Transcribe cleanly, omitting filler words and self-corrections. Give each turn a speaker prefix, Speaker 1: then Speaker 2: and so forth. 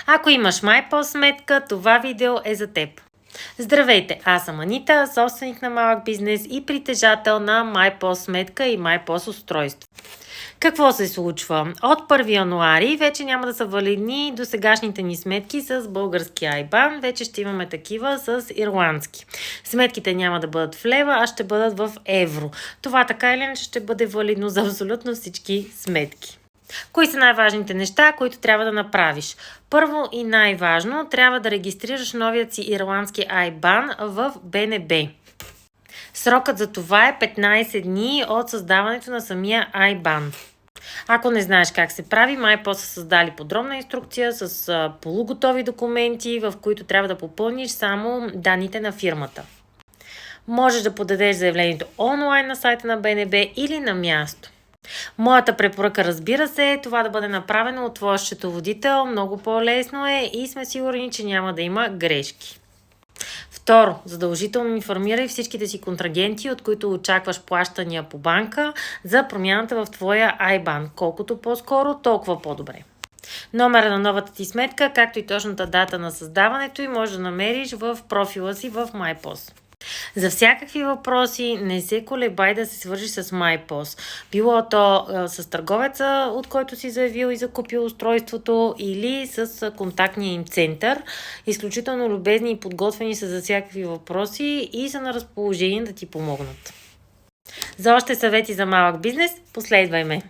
Speaker 1: Ако имаш MyPost сметка, това видео е за теб. Здравейте, аз съм Анита, собственик на малък бизнес и притежател на MyPost сметка и MyPost устройство. Какво се случва? От 1 януари вече няма да са валидни досегашните ни сметки с български IBAN, вече ще имаме такива с ирландски. Сметките няма да бъдат в лева, а ще бъдат в евро. Това така или иначе ще бъде валидно за абсолютно всички сметки. Кои са най-важните неща, които трябва да направиш? Първо и най-важно, трябва да регистрираш новият си ирландски IBAN в БНБ. Срокът за това е 15 дни от създаването на самия IBAN. Ако не знаеш как се прави, MyPost са създали подробна инструкция с полуготови документи, в които трябва да попълниш само данните на фирмата. Можеш да подадеш заявлението онлайн на сайта на БНБ или на място. Моята препоръка, разбира се, е това да бъде направено от твоя счетоводител. Много по-лесно е и сме сигурни, че няма да има грешки. Второ, задължително информирай всичките си контрагенти, от които очакваш плащания по банка за промяната в твоя IBAN. Колкото по-скоро, толкова по-добре. Номера на новата ти сметка, както и точната дата на създаването й, можеш да намериш в профила си в MyPost. За всякакви въпроси не се колебай да се свържиш с MyPost. Било то с търговеца, от който си заявил и закупил устройството, или с контактния им център. Изключително любезни и подготвени са за всякакви въпроси и са на разположение да ти помогнат. За още съвети за малък бизнес, последвай ме!